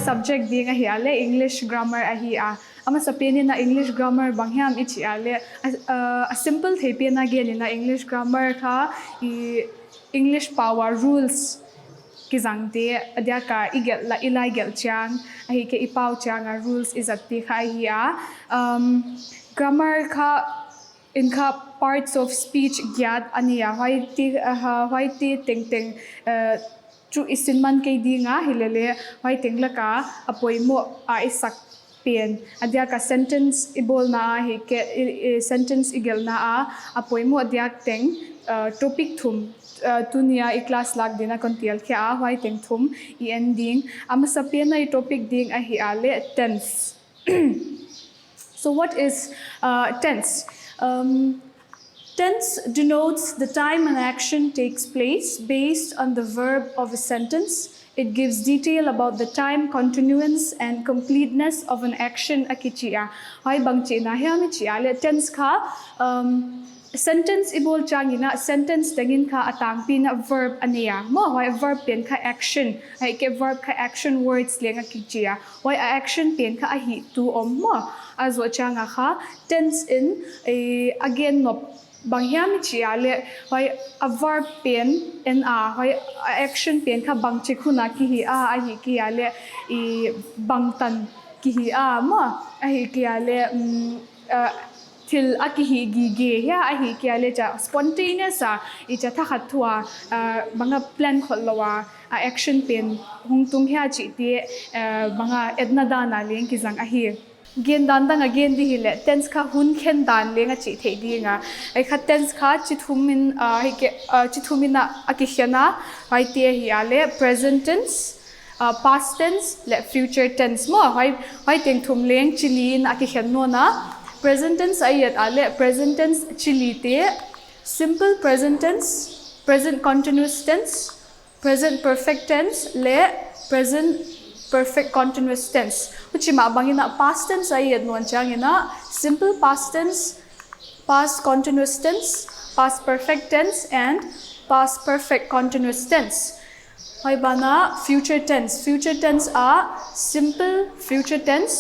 subject ding a hi ale English grammar a hi a ama sa pen na English grammar bangham ichi ale a simple thepe na gen na English grammar kha English power rules kizangte adia ka igel la illegal chang ahi ke ipau chang rules is at ti khai hi grammar kha inka parts of speech gyat ania wai ti teng chu isin man ke dinga hilele wai tengla ka apoimo a isak pen adia ka sentence ibol na hi ke sentence igel na apoimo adia teng topic thum tunia I class lag dina kontial kya wai teng thum I ending ama sapien na topic ding a hi ale tense. So what is tense? Tense denotes the time an action takes place based on the verb of a sentence. It gives detail about the time, continuance, and completeness of an action akichia. Hai bangchi na hiya mi chia le tense kha sentence ibol changina sentence tengin kha atangpi na verb ania mo why verb pen kha action hai ke verb kha action words lenga kichia why action pen kha a hi tu om mo as wa changa kha tense in again no bangyam chia le why a verb pen en why action pen kha bangchi khuna ki hi a hi ki ale I bangtan ki hi mo a hi ki ale till akihi gige ya ahi kiale cha spontaneous icha thakhathua banga plan kholwa action pen hungtung hya chi ti banga edna dana leng ki jang ahi gen dan dang again di hile tense kha hun khen dan lenga chi thei dinga ai kha tense kha chi thumin hi ke chi thumina akihyana hai ti hi ale present tense past tense le future tense mo hai teng thum leng chilin akihyan no na present tense ayat ale present tense chilite simple present tense present continuous tense present perfect tense le present perfect continuous tense which ma bangina past tense ayat non changina simple past tense past continuous tense past perfect tense and past perfect continuous tense hoy bana future tense are simple future tense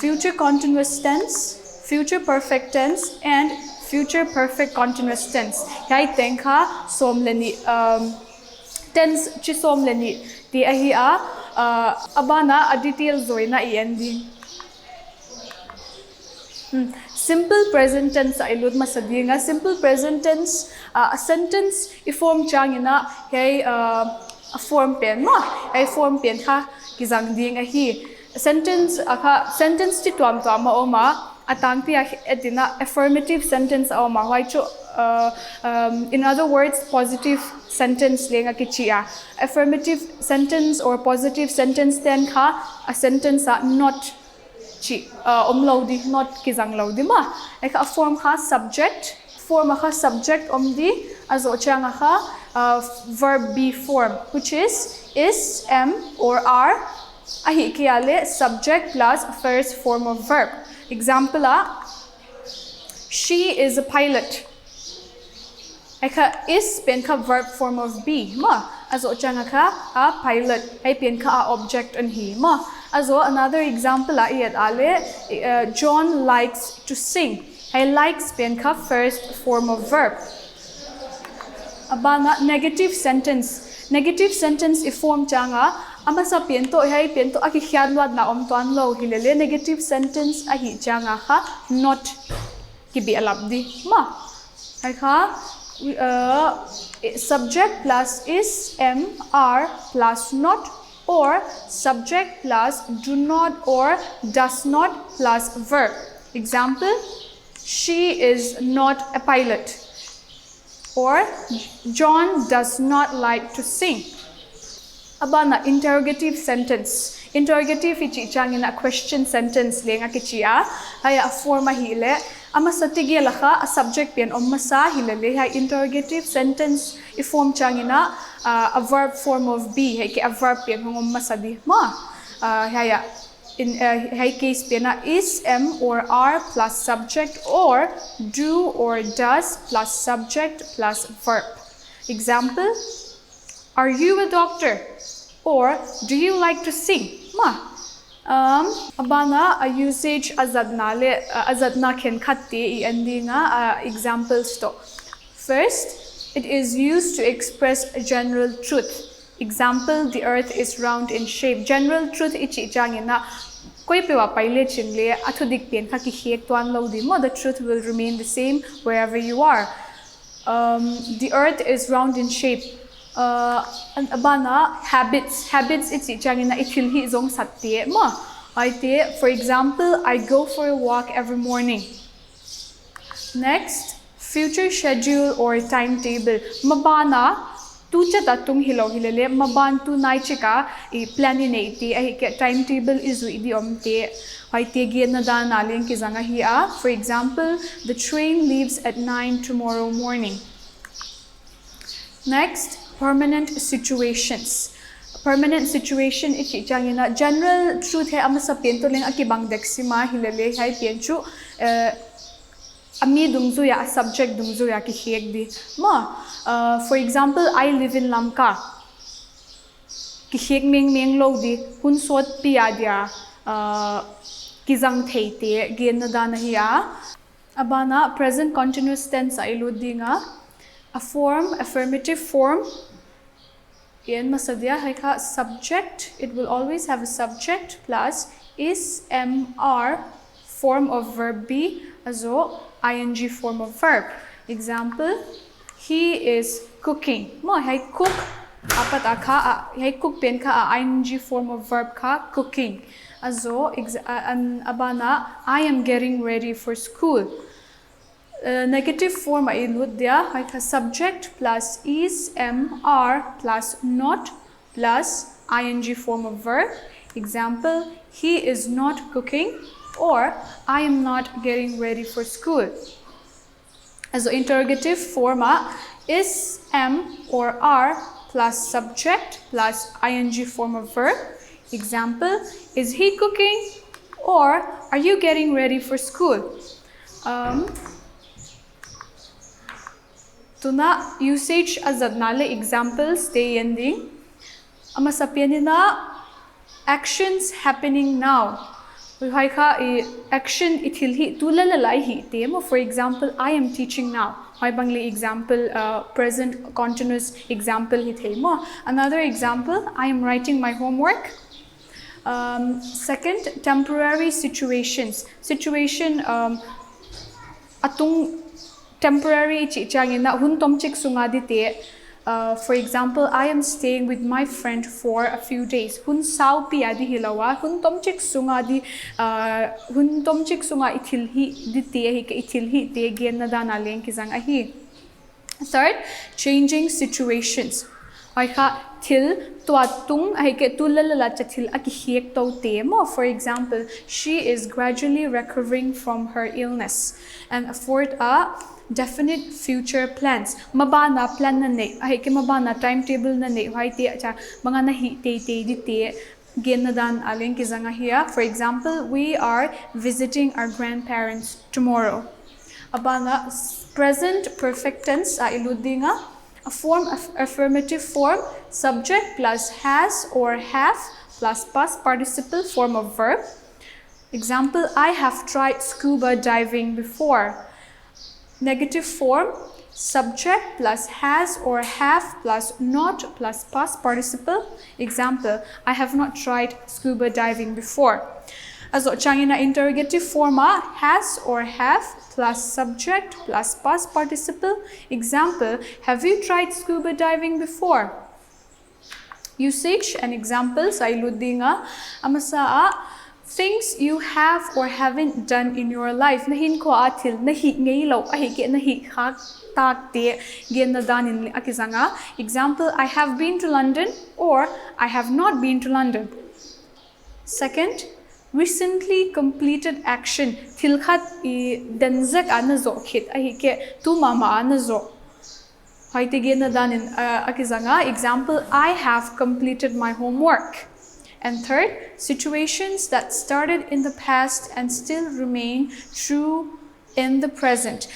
future continuous tense future perfect tense and future perfect continuous tense. Yai tengka somleni tense chi somleni ti ahi abana a detail zoina I ending. Simple present tense ilud masadinga simple present tense a sentence I form changina hey a form pen ma hey form pen ha kizang ding ahi sentence ti tuam ma oma atangpi etina affirmative sentence aw ma wai chu in other words positive sentence lenga kichia affirmative sentence or positive sentence then kha a sentence not chi omlodi not kizang lodi ma eka form kha subject form kha subject omdi azo changa kha verb be form which is am or are ahi kiale subject plus first form of verb. Example she is a pilot. Eka is pen ka verb form of be ma azo changa ka a pilot ai pen ka object on he ma azo another example iat ale John likes to sing. I likes pen ka first form of verb. Abana negative sentence I form changa ama sa piento hai piento aki khianwat na omtuan lo hilele negative sentence ahi changa kha not kibi alabdi ma ai kha subject plus is am are plus not or subject plus do not or does not plus verb. Example she is not a pilot or John does not like to sing. Abana interrogative sentence. Interrogative ichi changina question sentence lenga kichia haya forma hile ama satigela kha a subject pen omasa hilele ha interrogative sentence I form changina a verb form of be hai ke a verb pen omasa di ma haya in hai case pena is am or are plus subject or do or does plus subject plus verb. Example are you a doctor or do you like to sing ma abana a usage azadna ken khatti I endinga examples to. First, it is used to express a general truth. Example, the earth is round in shape. General truth ichi jangina koi pewa paile chingle athudik pen kha ki hek twan lo di mo, the truth will remain the same wherever you are. The earth is round in shape. And abana habits ichi jangina itil hi zong satte mo. For example, I go for a walk every morning. Next, future schedule or timetable. Mabana tu chata tung hilo hilele maban tu nai chika I planning iti I ke timetable izu idiom te haite gi na da na len ki zanga hi a. For example, the train leaves at 9 tomorrow morning. Next, permanent situations. Permanent situation ichi jangina general truth hai ama sa pento leng akibang deksima hilele hai penchu ami dungzu ya subject dungzu ya ki hek di ma. For example, I live in Lamka. Ki hek meng lo di hun sot pia dia kizang theite gen na dana hiya. Abana present continuous tense ay ludinga a form affirmative form. Yan masadya hai ka subject, it will always have a subject plus is mr form of verb be also ing form of verb. Example, he is cooking. Mo hai cook apat akha hai cook pen ka ing form of verb ka cooking. Also abana I am getting ready for school. Negative form ay ludya hai ka subject plus is mr plus not plus ing form of verb. Example, he is not cooking or I am not getting ready for school. Also interrogative form is m or r plus subject plus ing form of verb. Example, is he cooking or are you getting ready for school? Tuna usage azadnale examples te ending. Ama sapianina actions happening now. Action itilhi tulalai hi temo. For example, I am teaching now. Bangli example present continuous example hi themo. Another example, I am writing my homework. Second, temporary situations. Situation atung temporary chi changina hun tomchik sungadi te. For example, I am staying with my friend for a few days. Hun sao pi adi hilawa hun tomchik sunga itilhi di te hi ka itilhi te gen na dana leng ki zang ahi. Third, changing situations. Ai ka til tuatung ai ke tulalala chatil aki hiek to te mo. For example, she is gradually recovering from her illness. And fourth, definite future plans. Mabana plan na ne ai ke mabana timetable na ne hai te acha mga nahi te di te gen na dan aleng ki zanga hiya. For example, we are visiting our grandparents tomorrow. Abana present perfect tense iludinga a form of affirmative form, subject plus has or have plus past participle form of verb. Example, I have tried scuba diving before. Negative form, subject plus has or have plus not plus past participle. Example, I have not tried scuba diving before. Also, changina interrogative form has or have plus subject plus past participle. Example, have you tried scuba diving before? Usage and examples ay ludinga amasa things you have or haven't done in your life. Nahin ko atil nahi ngaylaw ahi ke nahi khak tak te gen na danin akizanga. Example, I have been to London or I have not been to London. Second, recently completed action. Tilkhat I denzak anazo khit ahi ke tu mama anazo. Haite gen na danin akizanga. Example, I have completed my homework. And third, situations that started in the past and still remain true in the present.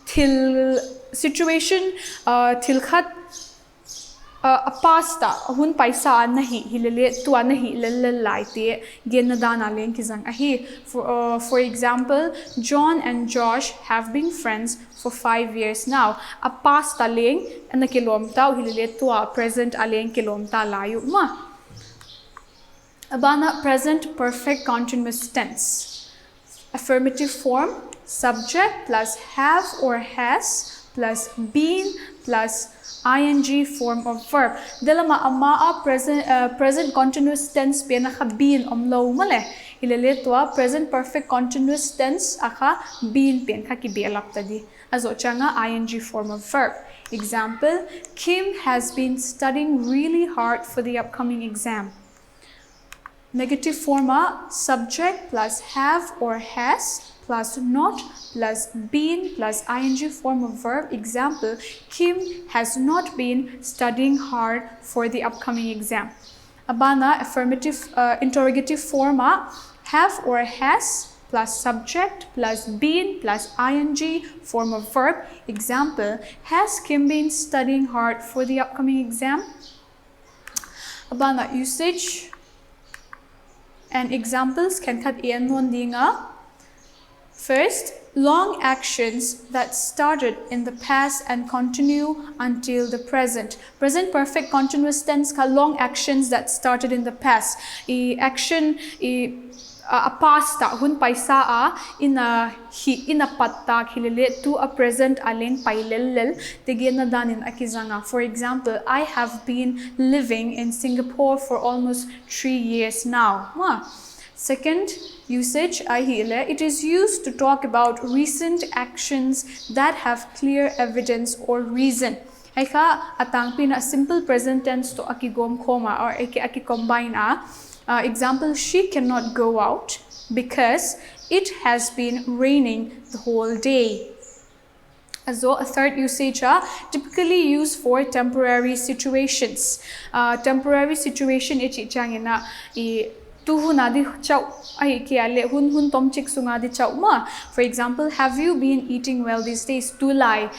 Til situation tilkhat a pasta hun paisa nahi hilele tu nahi lel laite gen dana len kizang ahi. For example, John and Josh have been friends for 5 years now. A pasta leng na kilomta hilele tu present aleng kilomta layu ma. Abana present perfect continuous tense. Affirmative form, subject plus have or has plus been plus ing form of verb. Dalama ama present continuous tense pinaka been omlo male. Ilele tua present perfect continuous tense aka been pin kakibialap tadi. Azo changa ing form of verb. Example, Kim has been studying really hard for the upcoming exam. Negative forma, subject plus have or has plus not plus been plus ing form of verb. Example, Kim has not been studying hard for the upcoming exam. Abana affirmative interrogative forma, have or has plus subject plus been plus ing form of verb. Example, has Kim been studying hard for the upcoming exam? Abana usage and examples can cut in one dinga. First, long actions that started in the past and continue until the present. Present perfect continuous tense ka long actions that started in the past. Action a pasta hun paisa ina patta hilele to a present aleng pailel tegena danin akizanga. For example, I have been living in Singapore for almost 3 years now. Second usage, it is used to talk about recent actions that have clear evidence or reason. Aika atang pina simple present tense to akigom koma or aki combine example, she cannot go out because it has been raining the whole day. So a third usage typically used for temporary situations. Temporary situation ichichangina tuhuna di chau ai kiale hun tom chik sunga di chau ma. For example, have you been eating well these days? Tulai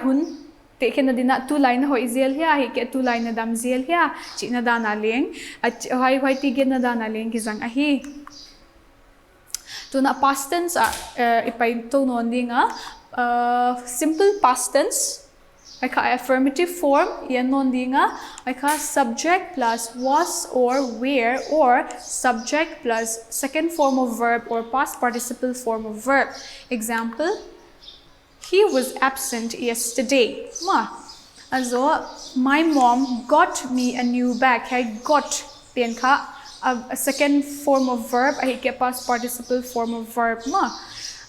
hun teken na dina tulay na ho izel hiya hi ke tulay na dam zel hiya chi na dana leng at hoy tigen na dana leng kizang ahi to na past tense ipay to non dinga simple past tense aka affirmative form yan non dinga aka subject plus was or were or subject plus second form of verb or past participle form of verb. Example, he was absent yesterday. Also, my mom got me a new bag. I got a second form of verb. I get past participle form of verb.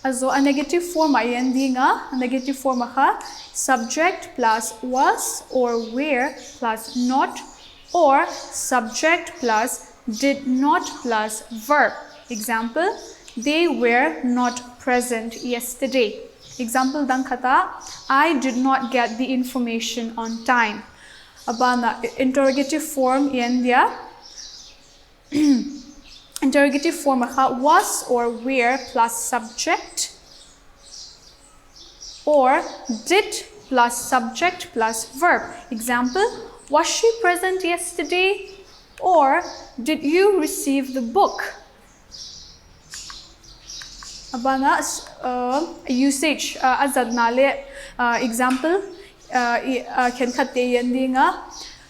Also, a negative form a negative form subject plus was or were plus not or subject plus did not plus verb. Example, they were not present yesterday. Example dang kata, I did not get the information on time. Abana interrogative form yan dia. Interrogative form was or were plus subject or did plus subject plus verb. Example, was she present yesterday or did you receive the book? Abana usage azad nale example can khatte yandinga.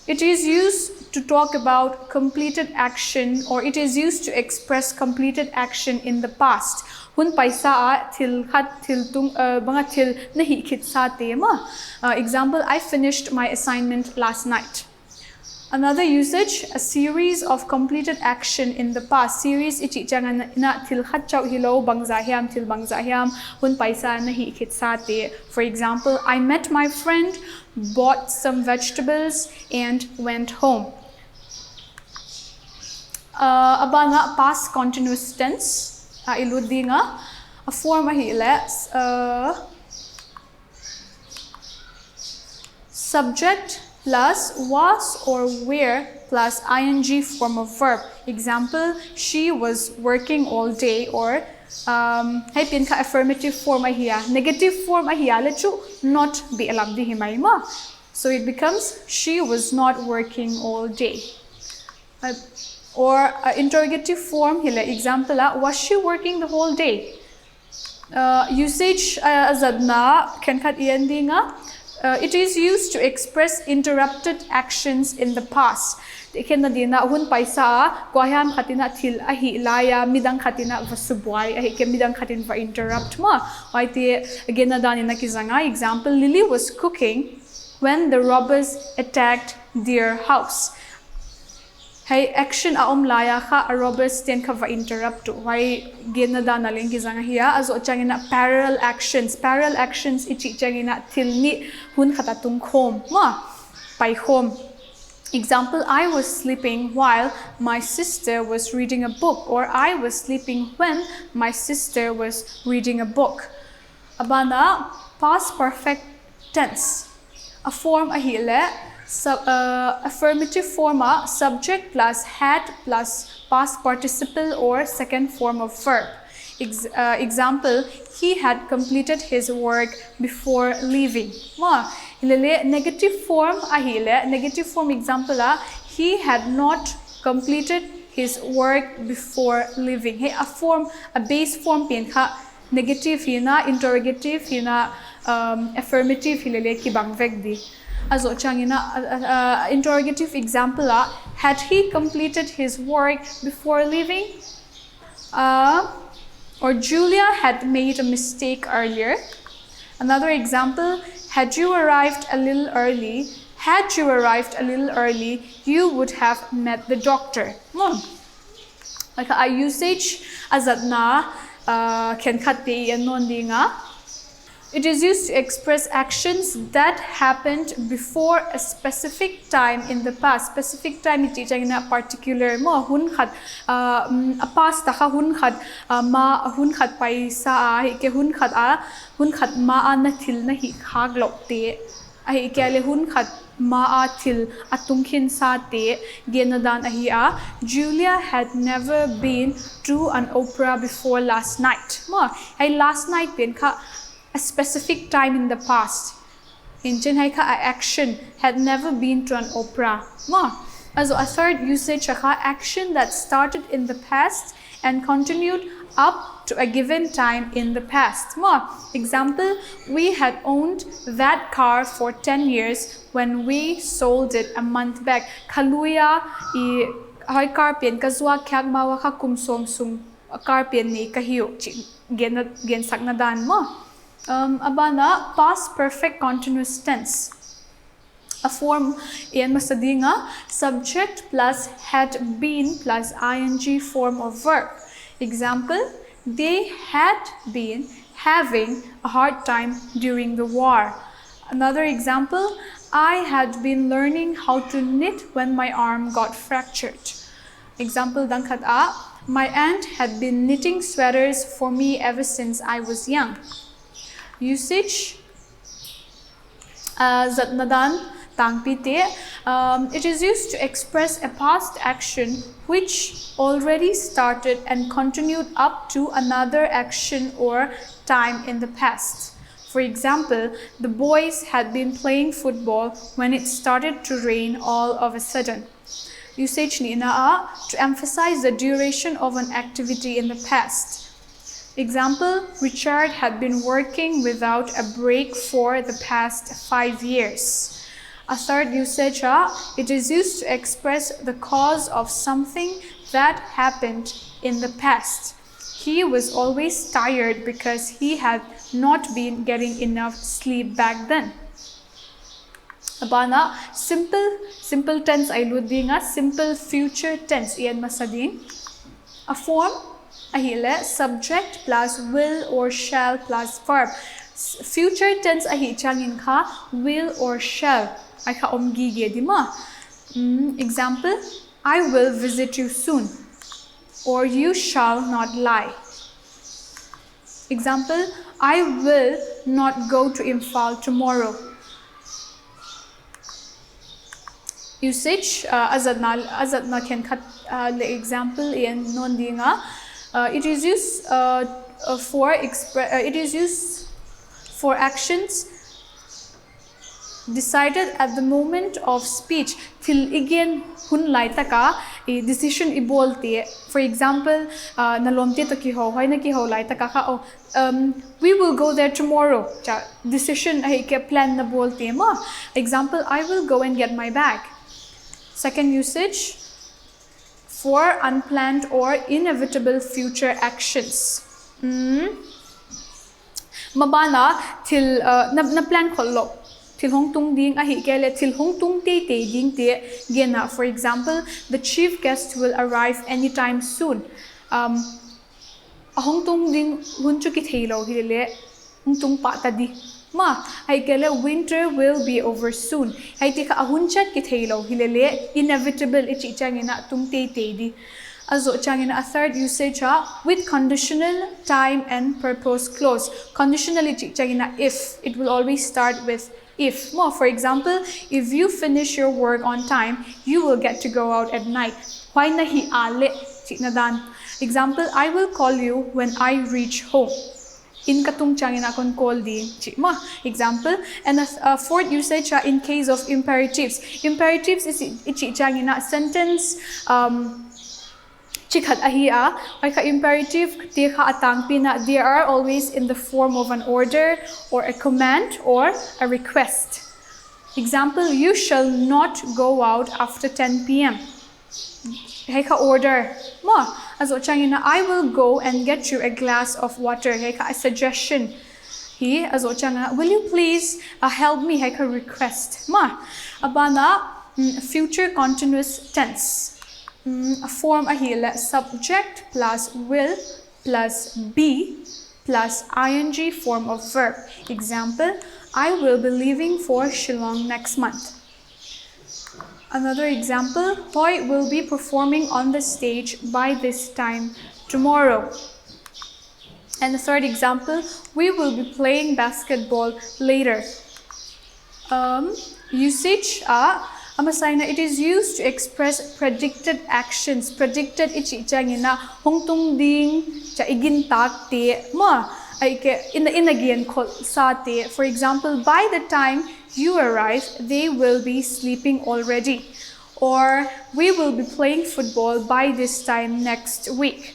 It is used to talk about completed action or it is used to express completed action in the past. Hun paisa til khat til tung banga til nahi khit sa tema. Example, I finished my assignment last night. Another usage, a series of completed action in the past. Series ichi jangan na til khat chau hilo bangzahiam til bangzahiam hun paisa nahi khit sate. For example, I met my friend, bought some vegetables and went home. Abanga past continuous tense iludinga a form subject plus was or were plus ing form of verb. Example, she was working all day or hay affirmative form here. Negative form here lechu not be alabdi himay ma. So it becomes she was not working all day. Or interrogative form hila example was she working the whole day? Usage azadna can cut endinga. It is used to express interrupted actions in the past. Iken na dina hun paisa kwaham khatina thil ahi laya midang khatina vasubwai ahi ke midang khatin va interrupt ma waite again na dani na kizanga example Lily was cooking when the robbers attacked their house. Hey action laya kha a robbers ten ka va interrupt to why gena dana ling kizanga hiya azo changina parallel actions ichi changina tilni hun khata tung khom ma pai khom. Example, I was sleeping while my sister was reading a book, or I was sleeping when my sister was reading a book. Abana past perfect tense. A form ahile affirmative form subject plus had plus past participle or second form of verb. Example, he had completed his work before leaving. Negative form example he had not completed his work before leaving. Hey, a base form negative hina interrogative hina affirmative hilele ki bangvek di. Azo changina interrogative example had he completed his work before leaving? Or Julia had made a mistake earlier. Another example, had you arrived a little early, you would have met the doctor. Like a usage azadna can cut the nondinga. It is used to express actions that happened before a specific time in the past. Specific time it is in a particular mo hun khat a past ta hun khat ma hun khat paisa ke hun khat ma an thil na hi khag lok te ai ke le hun khat ma a thil atungkhin sa te genadan ahi a Julia had never been to an opera before last night. Mo ai last night pen kha a specific time in the past. In Jinhaika, action had never been to an opera. As a third usage, action that started in the past and continued up to a given time in the past. Example, we had owned that car for 10 years when we sold it a month back. Kaluya I hoy car pian kazwa kyak mawa ka kumsom sum car pian ni kahiyo gen sakna dan mo. Abana past perfect continuous tense. A form in masadinga subject plus had been plus ing form of verb. Example, they had been having a hard time during the war. Another example, I had been learning how to knit when my arm got fractured. Example, dangkat a, my aunt had been knitting sweaters for me ever since I was young. Usage zatnadan tangpite. It is used to express a past action which already started and continued up to another action or time in the past. For example, the boys had been playing football when it started to rain all of a sudden. Usage nina to emphasize the duration of an activity in the past. Example, Richard had been working without a break for the past 5 years. A third usage, it is used to express the cause of something that happened in the past. He was always tired because he had not been getting enough sleep back then. Abana, simple tense ay ludinga, simple future tense iyan masadin. A form, ahile, subject plus will or shall plus verb. Future tense ahi changin ka will or shall. Ay ka omgige di ma. Example, I will visit you soon. Or you shall not lie. Example, I will not go to Imphal tomorrow. Usage, azadna can cut the example in non-dinga. It is used for actions decided at the moment of speech till again hun lai taka decision ibolte. For example, nalomte to ki ho hoy na ki ho lai taka ka we will go there tomorrow. Decision ay ke plan na bolte ma. Example, I will go and get my bag. Second usage, for unplanned or inevitable future actions. Mabana till na plan kholo til hong tung ding a hi kele til hong tung te ding te gena. For example, the chief guest will arrive anytime soon. Hong tung ding hun chu ki thelo hi le hong tung pa ta di ma ai kele winter will be over soon. Ai ti ka hun chat ki thelo hi le inevitable ichi changena tung te di. Also, changina a third usage with conditional, time and purpose clause. Conditionality changina if. It will always start with if. More, for example, if you finish your work on time, you will get to go out at night. Why na hi ale chiknadan. Example, I will call you when I reach home. In katung changina kon call di chima. Example, and a fourth usage in case of imperatives. Imperatives is ichi changina sentence chikhat ahia ay ka imperative ti ka atang pina. They are always in the form of an order or a command or a request. Example, you shall not go out after 10 p.m. Hey ka order ma aso changina I will go and get you a glass of water. Hey ka a suggestion. He aso changa will you please help me. Hey ka request ma abana future continuous tense. A form ahila subject plus will plus be plus ing form of verb. Example, I will be leaving for Shillong next month. Another example, Toy will be performing on the stage by this time tomorrow. And the third example, we will be playing basketball later. Usage it is used to express predicted actions. Predicted ichi changina hong tung ding cha igin tak te ma in again sa te. For example, by the time you arrive, they will be sleeping already. Or we will be playing football by this time next week.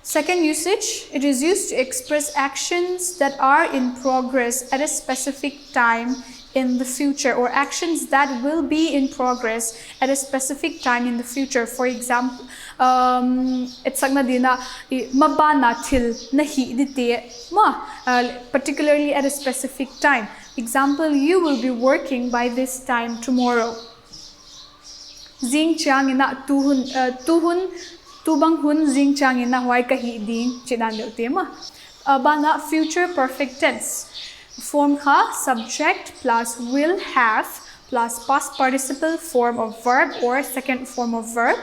Second usage, it is used to express actions that are in progress at a specific time in the future, or actions that will be in progress at a specific time in the future. For example, it's dina mabana til nahi dite ma particularly at a specific time. Example, you will be working by this time tomorrow. Zing chang ina tuhun tubang hun zing chang ina huai kahi ding chidan deute ma bana future perfect tense. Form ha subject plus will have plus past participle form of verb or second form of verb.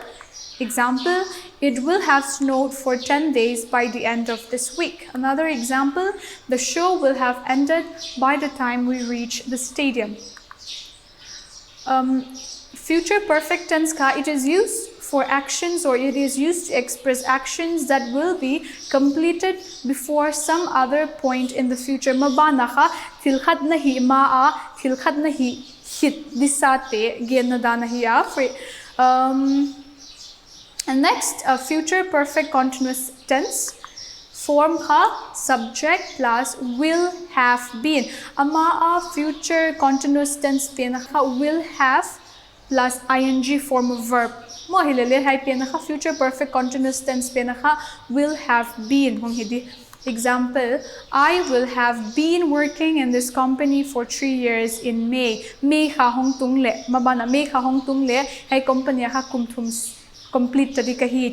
Example, it will have snowed for 10 days by the end of this week. Another example, the show will have ended by the time we reach the stadium. Future perfect tense ka, it is used for actions, or it is used to express actions that will be completed before some other point in the future. Mabana ka tilkhat nahi maa tilkhat nahi hit disate genada nahi and next future perfect continuous tense. Form ka subject plus will have been. Ama future continuous tense pena ka will have plus ing form of verb. Mo hilele hai pena ka future perfect continuous tense pena ka will have been hong hidi. Example, I will have been working in this company for 3 years in May. May ka hong tung le mabana May ka hong tung le hai company ka kumthum complete tadi ka hi.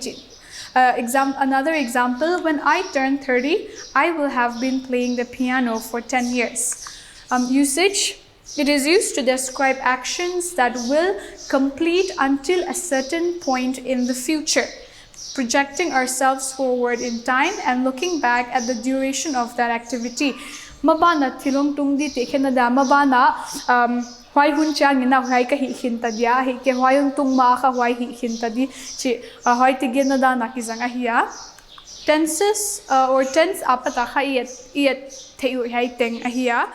Another example, when I turn 30, I will have been playing the piano for 10 years. Usage, it is used to describe actions that will complete until a certain point in the future, projecting ourselves forward in time and looking back at the duration of that activity. Mabana tilong tung di te kenada mabana why hun chang ina why ka hi hinta dia hi ke why yung tung ma ka why hi hinta di chi why ti genada na ki zanga hiya tenses or tense apata ka iet theu hai teng ahia.